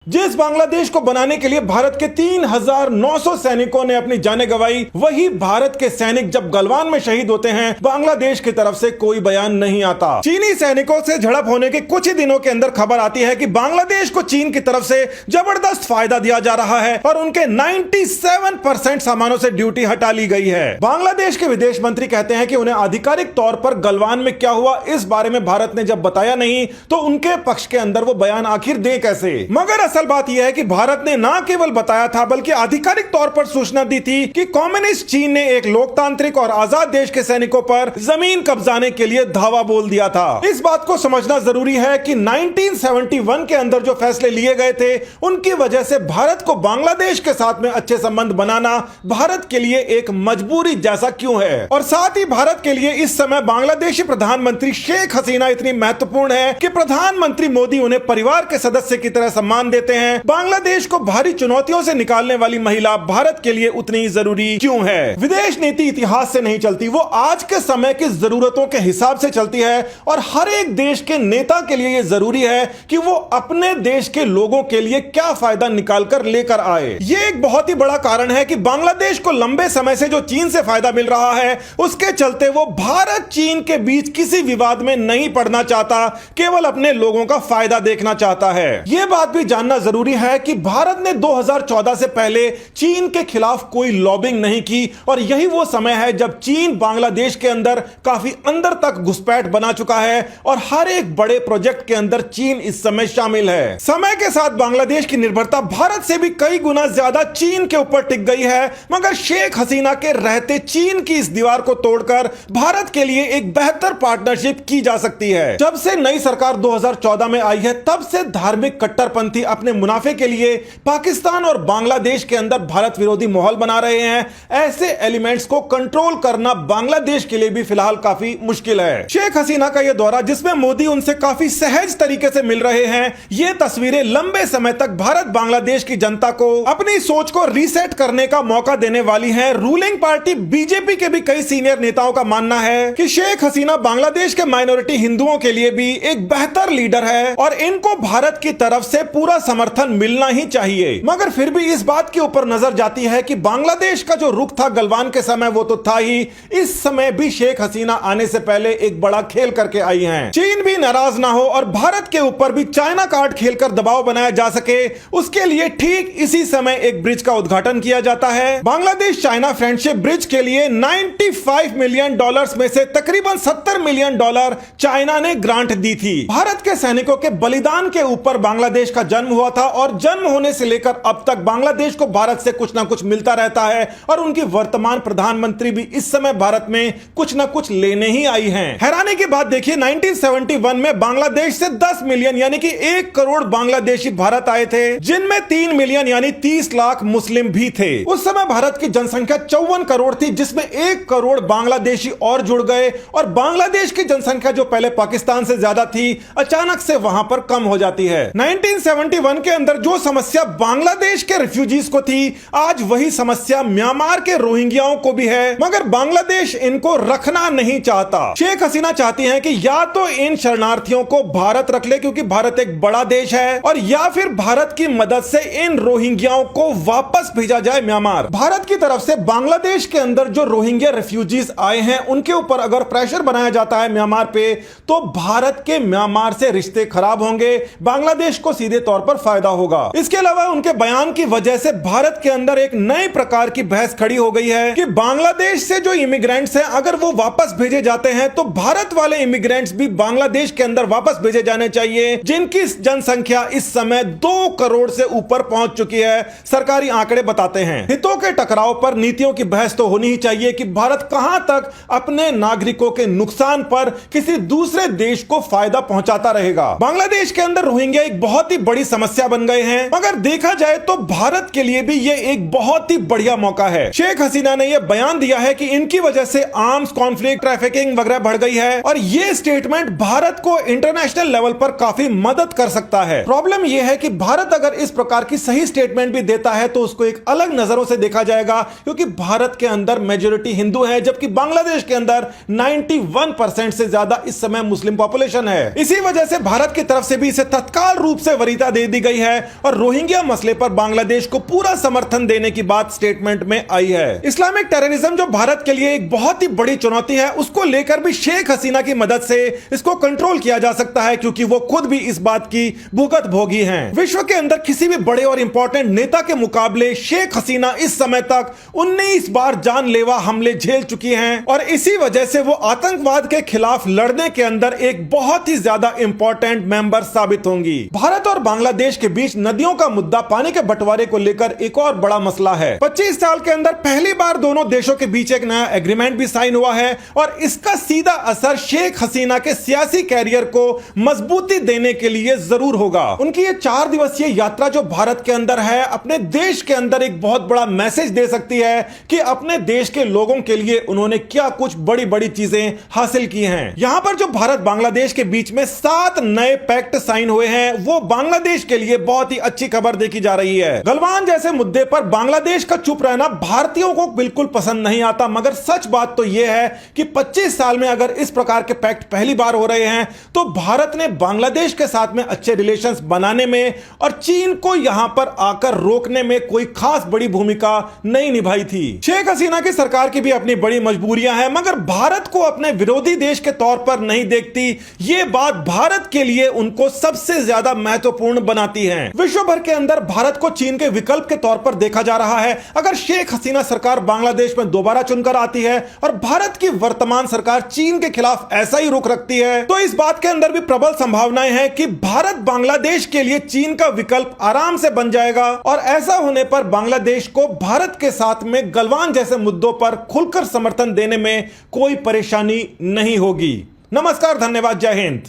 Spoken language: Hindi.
जिस बांग्लादेश को बनाने के लिए भारत के 3,900 सैनिकों ने अपनी जानें गंवाई, वही भारत के सैनिक जब गलवान में शहीद होते हैं, बांग्लादेश की तरफ से कोई बयान नहीं आता। चीनी सैनिकों से झड़प होने के कुछ ही दिनों के अंदर खबर आती है कि बांग्लादेश को चीन की तरफ से जबरदस्त फायदा दिया जा रहा है और उनके 97% सामानों से ड्यूटी हटा ली गई है। बांग्लादेश के विदेश मंत्री कहते हैं कि उन्हें आधिकारिक तौर पर गलवान में क्या हुआ इस बारे में भारत ने जब बताया नहीं, तो उनके पक्ष के अंदर वो बयान आखिर दे कैसे। मगर असल बात यह है कि भारत ने ना केवल बताया था बल्कि आधिकारिक तौर पर सूचना दी थी कि कम्युनिस्ट चीन ने एक लोकतांत्रिक और आजाद देश के सैनिकों पर जमीन कब्जाने के लिए धावा बोल दिया था। इस बात को समझना जरूरी है कि 1971 के अंदर जो फैसले लिए गए थे, उनकी वजह से भारत को बांग्लादेश के साथ में अच्छे संबंध बनाना भारत के लिए एक मजबूरी जैसा क्यों है। और साथ ही भारत के लिए इस समय बांग्लादेशी प्रधानमंत्री शेख हसीना इतनी महत्वपूर्ण है कि प्रधानमंत्री मोदी उन्हें परिवार के सदस्य की तरह सम्मान देते हैं। बांग्लादेश को भारी चुनौतियों से निकालने वाली महिला भारत के लिए उतनी जरूरी क्यों है। विदेश नीति इतिहास से नहीं चलती, वो आज के समय की जरूरतों के हिसाब से चलती है और हर एक देश के नेता के लिए यह जरूरी है कि वो अपने देश के लोगों के लिए क्या फायदा निकाल कर लेकर आए। ये एक बहुत ही बड़ा कारण है कि बांग्लादेश को लंबे समय से जो चीन से फायदा मिल रहा है, उसके चलते वो भारत चीन के बीच किसी विवाद में नहीं पड़ना चाहता, केवल अपने लोगों का फायदा देखना चाहता है। यह बात भी जानना जरूरी है कि भारत ने 2014 से पहले चीन के खिलाफ कोई लॉबिंग नहीं की और यही वो समय है जब चीन बांग्लादेश के अंदर काफी अंदर तक घुसपैठ बना चुका है और हर एक बड़े प्रोजेक्ट के अंदर चीन इस समय शामिल है। समय के साथ बांग्लादेश की निर्भरता भारत से भी कई गुना ज्यादा चीन के ऊपर टिक गई है, मगर शेख हसीना के रहते चीन की इस दीवार को तोड़कर भारत के लिए एक बेहतर पार्टनरशिप की जा सकती है। जब से नई सरकार 2014 में आई है, तब से धार्मिक कट्टरपंथी अपने मुनाफे के लिए पाकिस्तान और बांग्लादेश के अंदर भारत विरोधी माहौल बना रहे हैं। ऐसे एलिमेंट्स को कंट्रोल करना बांग्लादेश के लिए भी फिलहाल काफी मुश्किल है। शेख हसीना का यह दौरा, जिसमें मोदी उनसे काफी सहज तरीके से मिल रहे हैं, ये तस्वीरें लंबे समय तक भारत बांग्लादेश की जनता को अपनी सोच को रीसेट करने का मौका देने वाली है। रूलिंग पार्टी बीजेपी के भी कई सीनियर नेताओं का मानना है कि शेख हसीना बांग्लादेश के माइनॉरिटी हिंदुओं के लिए भी एक बेहतर लीडर है और इनको भारत की तरफ से पूरा समर्थन मिलना ही चाहिए। मगर फिर भी इस बात के ऊपर नजर जाती है कि बांग्लादेश का जो रुख था गलवान के समय, वो तो था ही, इस समय भी शेख हसीना आने से पहले एक बड़ा खेल करके आई हैं। चीन भी नाराज ना हो और भारत के ऊपर भी चाइना कार्ड खेलकर दबाव बनाया जा सके, उसके लिए ठीक इसी समय एक ब्रिज का उद्घाटन किया जाता है। बांग्लादेश चाइना फ्रेंडशिप ब्रिज के लिए $95 मिलियन में से तकरीबन $70 मिलियन चाइना ने ग्रांट दी थी। भारत के सैनिकों के बलिदान के ऊपर बांग्लादेश का जन्म हुआ था और जन्म होने से लेकर अब तक बांग्लादेश को भारत से कुछ ना कुछ मिलता रहता है और उनकी वर्तमान प्रधानमंत्री भी इस समय भारत में कुछ ना कुछ लेने ही आई हैं। हैरानी की बात देखिए, 1971 में बांग्लादेश से 10 मिलियन यानी कि 1 करोड़ बांग्लादेशी भारत आए थे, जिनमें 3 मिलियन यानी 30 लाख मुस्लिम भी थे। उस समय भारत की जनसंख्या 54 करोड़ थी, जिसमें 1 करोड़ बांग्लादेशी और जुड़ गए और बांग्लादेश की जनसंख्या जो पहले पाकिस्तान से ज्यादा थी, अचानक से वहां पर कम हो जाती है। 1971 के अंदर जो समस्या बांग्लादेश के रिफ्यूजीज को थी, आज वही समस्या म्यांमार के रोहिंग्याओं को भी है, मगर बांग्लादेश इनको रखना नहीं चाहता। शेख हसीना चाहती हैं कि या तो इन शरणार्थियों को भारत रख ले क्योंकि भारत एक बड़ा देश है, और या फिर भारत की मदद से इन रोहिंग्याओं को वापस भेजा जाए म्यांमार। भारत की तरफ से बांग्लादेश के अंदर जो रोहिंग्या रिफ्यूजीज आए हैं, उनके ऊपर अगर प्रेशर बनाया जाता है म्यांमार पे, तो भारत के म्यांमार से रिश्ते खराब होंगे, बांग्लादेश को सीधे तौर पर फायदा होगा। इसके अलावा उनके बयान की वजह से भारत के अंदर एक नए प्रकार की बहस खड़ी हो गई है कि बांग्लादेश से जो इमिग्रेंट्स हैं, अगर वो वापस भेजे जाते हैं तो भारत वाले इमिग्रेंट्स भी बांग्लादेश के अंदर वापस भेजे जाने चाहिए, जिनकी जनसंख्या इस समय 2 करोड़ से ऊपर पहुंच चुकी है, सरकारी आंकड़े बताते हैं। हितों के टकराव पर नीतियों की बहस तो होनी ही चाहिए कि भारत कहां तक अपने नागरिकों के नुकसान पर किसी दूसरे देश को फायदा पहुंचाता रहेगा। बांग्लादेश के अंदर रोहिंग्या एक बहुत ही बड़ी समस्या बन गए हैं, मगर देखा जाए तो भारत के लिए भी यह एक बहुत ही बढ़िया मौका है। शेख हसीना ने यह बयान दिया है कि इनकी वजह से आर्म्स कॉन्फ्लिक्ट, ट्रैफिकिंग वगैरह बढ़ गई है और यह स्टेटमेंट भारत को इंटरनेशनल लेवल पर काफी मदद कर सकता है। प्रॉब्लम यह है कि भारत अगर इस प्रकार की सही स्टेटमेंट भी देता है तो उसको एक अलग नजरों से देखा जाएगा, क्योंकि भारत के अंदर मेजॉरिटी हिंदू है, जबकि बांग्लादेश के अंदर 91% से ज्यादा इस समय मुस्लिम पॉपुलेशन है। इसी वजह से भारत की तरफ से भी इसे तत्काल रूप से वरीयता दे दी गई है और रोहिंग्या मसले पर बांग्लादेश को पूरा समर्थन देने की बात स्टेटमेंट में आई है। इस्लामिक टेररिज्म जो भारत के लिए एक बहुत ही बड़ी चुनौती है, उसको लेकर भी शेख हसीना की मदद से इसको कंट्रोल किया जा सकता है, क्योंकि वो खुद भी इस बात की भुगत भोगी हैं। विश्व के अंदर किसी भी बड़े और इंपॉर्टेंट नेता के मुकाबले शेख हसीना इस समय तक 19 बार जानलेवा हमले झेल चुकी हैं और इसी वजह से वो आतंकवाद के खिलाफ लड़ने के अंदर एक बहुत ही ज्यादा इंपॉर्टेंट मेंबर साबित होंगी। भारत और बांग्लादेश के बीच नदियों का मुद्दा, पानी के बंटवारे को लेकर एक और बड़ा मसला है। 25 साल के अंदर पहली बार दोनों देशों के बीच एक नया एग्रीमेंट भी साइन हुआ है और इसका सीधा असर शेख हसीना के सियासी कैरियर को मजबूती देने के लिए जरूर होगा। उनकी ये 4 दिवसीय यात्रा जो भारत के अंदर है, अपने देश के अंदर एक बहुत बड़ा मैसेज दे सकती है कि अपने देश के लोगों के लिए उन्होंने क्या कुछ बड़ी बड़ी चीजें हासिल की हैं। यहां पर जो भारत बांग्लादेश के बीच में 7 नए पैक्ट साइन हुए हैं, वो बांग्लादेश के लिए बहुत ही अच्छी खबर देखी जा रही है। गलवान जैसे मुद्दे पर बांग्लादेश का चुप रहना भारतीयों को बिल्कुल पसंद नहीं आता, मगर सच बात तो यह है कि 25 साल में अगर इस प्रकार के पैक्ट पहली बार हो रहे हैं तो भारत ने बांग्लादेश के साथ में अच्छे रिलेशंस बनाने में और चीन को यहां पर आकर रोकने में कोई खास बड़ी भूमिका नहीं निभाई थी। शेख हसीना की सरकार की भी अपनी बड़ी मजबूरियां हैं, मगर भारत को अपने विरोधी देश के तौर पर नहीं देखती। यह बात भारत के लिए उनको सबसे ज्यादा महत्वपूर्ण बनाती है। विश्व भर के अंदर भारत को चीन के विकल्प के तौर पर देखा जा रहा है। अगर शेख हसीना सरकार बांग्लादेश में दोबारा चुनकर आती है और भारत की वर्तमान सरकार चीन के खिलाफ ऐसा ही रुख रखती है, तो इस बात के अंदर भी प्रबल संभावनाएं हैं कि भारत बांग्लादेश के लिए चीन का विकल्प आराम से बन जाएगा और ऐसा होने पर बांग्लादेश को भारत के साथ में गलवान जैसे मुद्दों पर खुलकर समर्थन देने में कोई परेशानी नहीं होगी। नमस्कार, धन्यवाद, जय हिंद।